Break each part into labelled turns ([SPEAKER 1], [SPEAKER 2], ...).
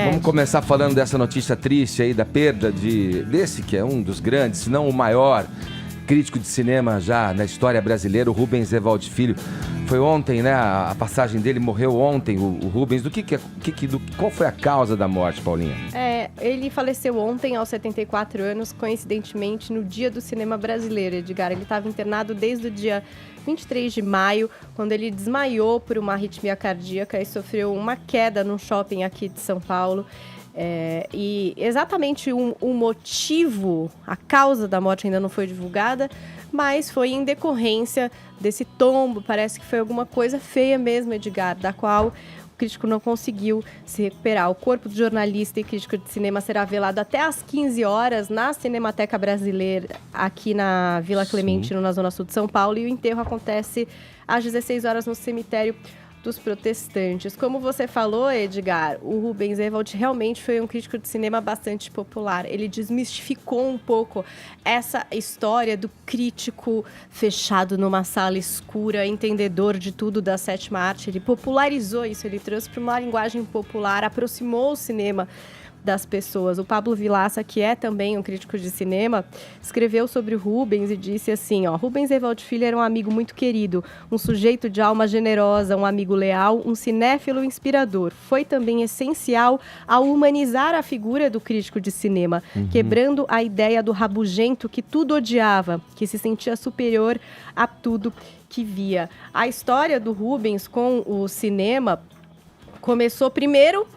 [SPEAKER 1] Vamos começar falando dessa notícia triste aí, da perda desse que é um dos grandes, se não o maior crítico de cinema já na história brasileira, o Rubens Evaldo Filho. Foi ontem, né? A passagem dele morreu ontem, o Rubens. Qual foi a causa da morte, Paulinha?
[SPEAKER 2] Ele faleceu ontem, aos 74 anos, coincidentemente no Dia do Cinema Brasileiro, Edgar. Ele estava internado desde o dia 23 de maio, quando ele desmaiou por uma arritmia cardíaca e sofreu uma queda num shopping aqui de São Paulo. E exatamente o motivo, a causa da morte ainda não foi divulgada, mas foi em decorrência desse tombo. Parece que foi alguma coisa feia mesmo, Edgar, da qual o crítico não conseguiu se recuperar. O corpo do jornalista e crítico de cinema será velado até às 15 horas na Cinemateca Brasileira, aqui na Vila Clementino, na Zona Sul de São Paulo, e o enterro acontece às 16 horas no cemitério dos Protestantes. Como você falou, Edgar, o Rubens Evaldo realmente foi um crítico de cinema bastante popular. Ele desmistificou um pouco essa história do crítico fechado numa sala escura, entendedor de tudo da sétima arte. Ele popularizou isso, ele trouxe para uma linguagem popular, aproximou o cinema das pessoas. O Pablo Vilaça, que é também um crítico de cinema, escreveu sobre o Rubens e disse assim, Rubens Evaldo Filho era um amigo muito querido, um sujeito de alma generosa, um amigo leal, um cinéfilo inspirador. Foi também essencial ao humanizar a figura do crítico de cinema, quebrando a ideia do rabugento que tudo odiava, que se sentia superior a tudo que via. A história do Rubens com o cinema começou primeiro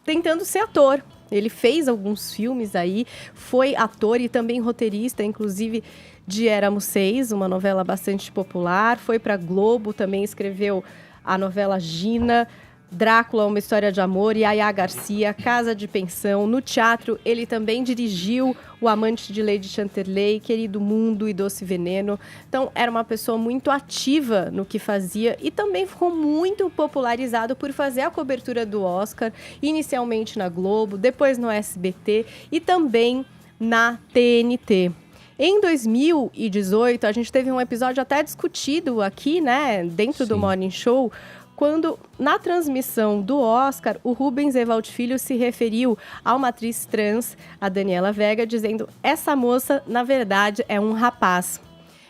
[SPEAKER 2] tentando ser ator. Ele fez alguns filmes aí, foi ator e também roteirista, inclusive de Éramos Seis, uma novela bastante popular. Foi para Globo, também escreveu a novela Gina, Drácula, Uma História de Amor, Yaya Garcia, Casa de Pensão. No teatro, ele também dirigiu O Amante de Lady Chanterley, Querido Mundo e Doce Veneno. Então, era uma pessoa muito ativa no que fazia e também ficou muito popularizado por fazer a cobertura do Oscar, inicialmente na Globo, depois no SBT e também na TNT. Em 2018, a gente teve um episódio até discutido aqui, né, dentro do Morning Show, quando, na transmissão do Oscar, o Rubens Evaldo Filho se referiu a uma atriz trans, a Daniela Vega, dizendo: essa moça, na verdade, é um rapaz.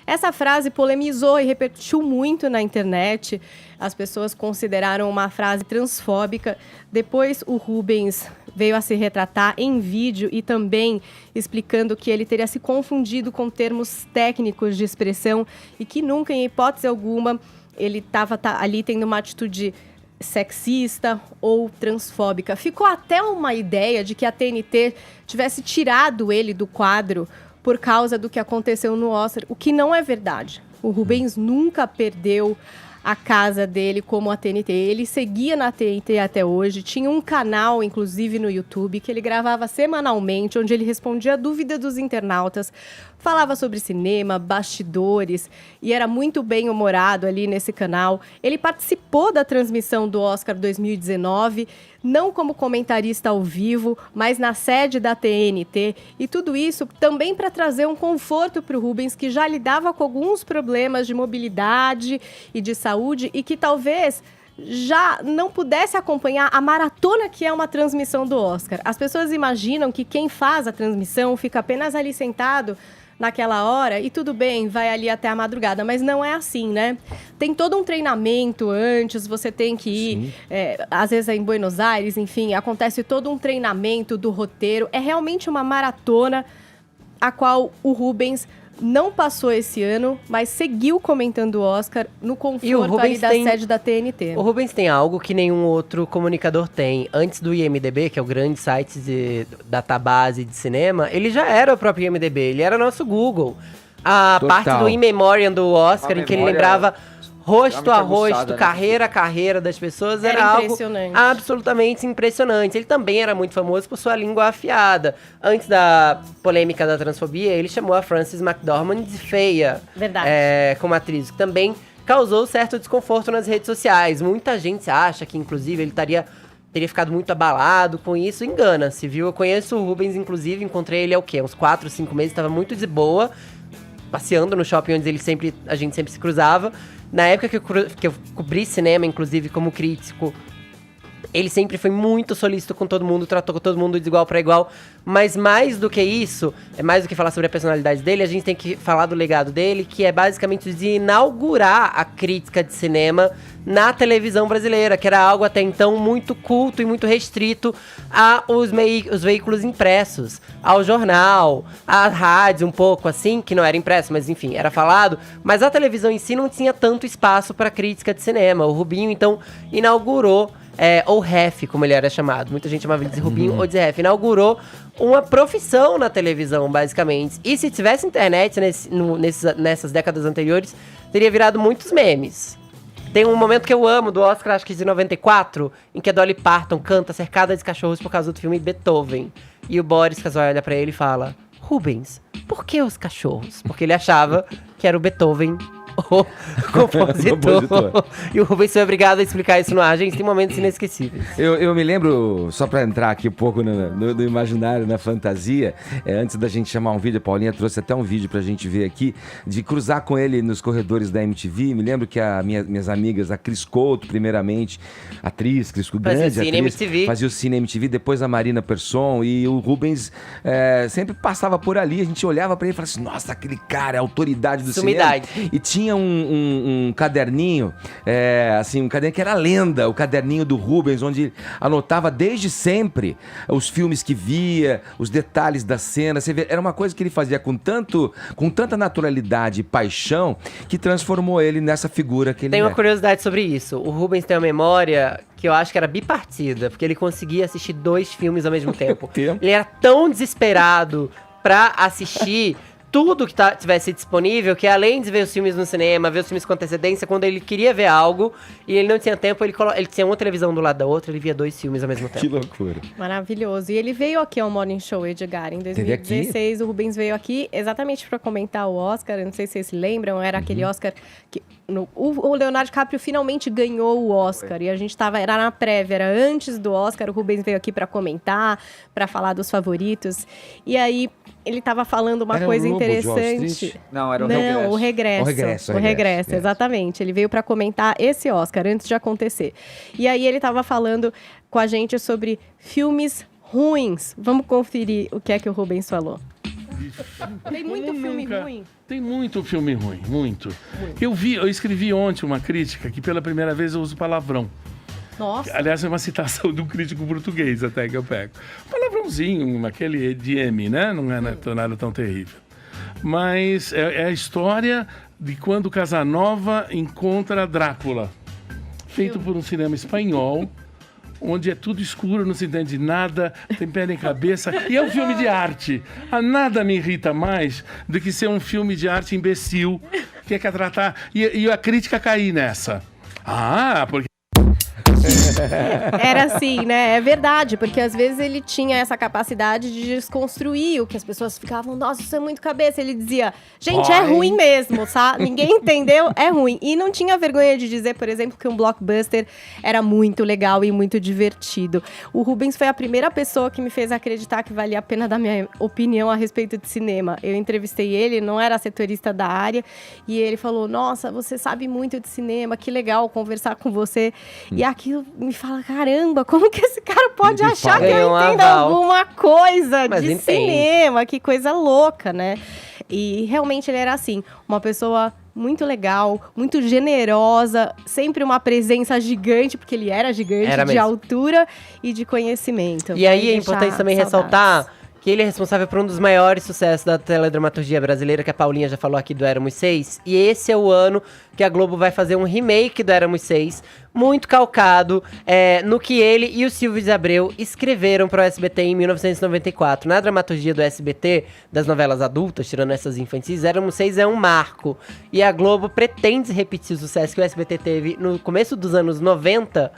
[SPEAKER 2] Essa frase polemizou e repercutiu muito na internet. As pessoas consideraram uma frase transfóbica. Depois, o Rubens veio a se retratar em vídeo e também explicando que ele teria se confundido com termos técnicos de expressão e que nunca, em hipótese alguma, ele estava ali tendo uma atitude sexista ou transfóbica. Ficou até uma ideia de que a TNT tivesse tirado ele do quadro por causa do que aconteceu no Oscar, o que não é verdade. O Rubens nunca perdeu a casa dele como a TNT. Ele seguia na TNT até hoje, tinha um canal, inclusive, no YouTube, que ele gravava semanalmente, onde ele respondia a dúvida dos internautas, falava sobre cinema, bastidores, e era muito bem-humorado ali nesse canal. Ele participou da transmissão do Oscar 2019, não como comentarista ao vivo, mas na sede da TNT, e tudo isso também para trazer um conforto para o Rubens, que já lidava com alguns problemas de mobilidade e de saúde, e que talvez já não pudesse acompanhar a maratona que é uma transmissão do Oscar. As pessoas imaginam que quem faz a transmissão fica apenas ali sentado naquela hora e tudo bem, vai ali até a madrugada, mas não é assim, né? Tem todo um treinamento antes, você tem que ir, às vezes é em Buenos Aires, enfim, acontece todo um treinamento do roteiro. É realmente uma maratona a qual o Rubens não passou esse ano, mas seguiu comentando o Oscar no conforto ali da sede da TNT.
[SPEAKER 3] O Rubens tem algo que nenhum outro comunicador tem. Antes do IMDb, que é o grande site de database de cinema, ele já era o próprio IMDb, ele era nosso Google. A parte do In Memoriam do Oscar, em que ele lembrava rosto a rosto, carreira a carreira das pessoas, era algo absolutamente impressionante. Ele também era muito famoso por sua língua afiada. Antes da polêmica da transfobia, ele chamou a Frances McDormand de feia.
[SPEAKER 2] Verdade.
[SPEAKER 3] Como atriz, que também causou certo desconforto nas redes sociais. Muita gente acha que, inclusive, ele teria ficado muito abalado com isso. Engana-se, viu? Eu conheço o Rubens, inclusive, encontrei ele há uns 4, 5 meses, estava muito de boa, passeando no shopping onde a gente sempre se cruzava. Na época que eu cobri cinema, inclusive, como crítico, Ele sempre foi muito solícito com todo mundo, tratou com todo mundo de igual para igual. Mas mais do que isso, mais do que falar sobre a personalidade dele, a gente tem que falar do legado dele, que é basicamente de inaugurar a crítica de cinema na televisão brasileira, que era algo até então muito culto e muito restrito aos veículos impressos, ao jornal, à rádio um pouco assim, que não era impresso, mas enfim, era falado. Mas a televisão em si não tinha tanto espaço para crítica de cinema. O Rubinho, então, inaugurou ou ref, como ele era chamado. Muita gente chamava ele de Rubinho ou de ref. Inaugurou uma profissão na televisão, basicamente. E se tivesse internet nessas décadas anteriores, teria virado muitos memes. Tem um momento que eu amo, do Oscar, acho que de 94, em que a Dolly Parton canta Cercada de Cachorros por causa do filme Beethoven. E o Boris Casoy olha pra ele e fala: Rubens, por que os cachorros? Porque ele achava que era o Beethoven o compositor. E o Rubens foi obrigado a explicar isso no ar. Gente, tem momentos inesquecíveis.
[SPEAKER 1] Eu me lembro, só pra entrar aqui um pouco no imaginário, na fantasia, antes da gente chamar um vídeo, a Paulinha trouxe até um vídeo pra gente ver aqui, de cruzar com ele nos corredores da MTV. Me lembro que minhas amigas, a Cris Couto, primeiramente, atriz, grande atriz, fazia o Cine MTV, depois a Marina Persson, e o Rubens sempre passava por ali, a gente olhava pra ele e falava assim: nossa, aquele cara, a autoridade do cinema. E tinha um caderninho, um caderninho que era lenda, o caderninho do Rubens, onde anotava desde sempre os filmes que via, os detalhes da cena. Você vê, era uma coisa que ele fazia com tanta naturalidade e paixão, que transformou ele nessa figura que ele
[SPEAKER 3] Tem uma curiosidade sobre isso. O Rubens tem uma memória que eu acho que era bipartida, porque ele conseguia assistir 2 filmes ao mesmo tempo. Ele era tão desesperado pra assistir tudo que tivesse disponível, que além de ver os filmes no cinema, ver os filmes com antecedência, quando ele queria ver algo e ele não tinha tempo, ele tinha uma televisão do lado da outra, ele via 2 filmes ao mesmo tempo.
[SPEAKER 1] Que loucura.
[SPEAKER 2] Maravilhoso. E ele veio aqui ao Morning Show, Edgar, em 2016. O Rubens veio aqui exatamente para comentar o Oscar. Eu não sei se vocês se lembram, era aquele Oscar que o Leonardo DiCaprio finalmente ganhou o Oscar. E a gente era na prévia, era antes do Oscar. O Rubens veio aqui para comentar, para falar dos favoritos. E aí ele estava falando uma coisa interessante.
[SPEAKER 4] Não, era
[SPEAKER 2] o Regresso. O Regresso, exatamente. Ele veio para comentar esse Oscar antes de acontecer. E aí ele estava falando com a gente sobre filmes ruins. Vamos conferir o que é que o Rubens falou. Tem muito filme ruim.
[SPEAKER 5] Tem muito filme ruim, muito. Eu escrevi ontem uma crítica que pela primeira vez eu uso palavrão.
[SPEAKER 2] Nossa.
[SPEAKER 5] Aliás, é uma citação de um crítico português até que eu pego. Palavrãozinho, aquele EDM, né? Não é nada tão terrível. Mas é a história de quando Casanova encontra Drácula. Feito por um cinema espanhol, onde é tudo escuro, não se entende nada, tem pé nem cabeça. E é um filme de arte. Nada me irrita mais do que ser um filme de arte imbecil, que quer tratar... E a crítica cair nessa. Porque...
[SPEAKER 2] Era assim, né? É verdade, porque às vezes ele tinha essa capacidade de desconstruir o que as pessoas ficavam, nossa, isso é muito cabeça. Ele dizia, gente, é ruim mesmo, sabe? Ninguém entendeu, é ruim. E não tinha vergonha de dizer, por exemplo, que um blockbuster era muito legal e muito divertido. O Rubens foi a primeira pessoa que me fez acreditar que valia a pena dar minha opinião a respeito de cinema. Eu entrevistei ele, não era setorista da área, e ele falou, nossa, você sabe muito de cinema, que legal conversar com você. E aquilo me fala, caramba, como que esse cara pode achar que eu entendo alguma coisa de cinema? Que coisa louca, né? E realmente ele era assim, uma pessoa muito legal, muito generosa, sempre uma presença gigante, porque ele era gigante de altura e de conhecimento.
[SPEAKER 3] E aí é importante também ressaltar que ele é responsável por um dos maiores sucessos da teledramaturgia brasileira, que a Paulinha já falou aqui do Éramos Seis. E esse é o ano que a Globo vai fazer um remake do Éramos Seis, muito calcado no que ele e o Silvio de Abreu escreveram para o SBT em 1994. Na dramaturgia do SBT, das novelas adultas, tirando essas infantis, Éramos Seis é um marco. E a Globo pretende repetir o sucesso que o SBT teve no começo dos anos 90,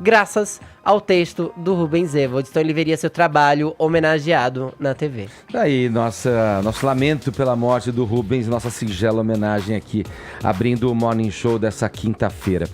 [SPEAKER 3] graças ao texto do Rubens Evold. Então ele veria seu trabalho homenageado na TV.
[SPEAKER 1] Daí, nosso lamento pela morte do Rubens, nossa singela homenagem aqui, abrindo o Morning Show dessa quinta-feira.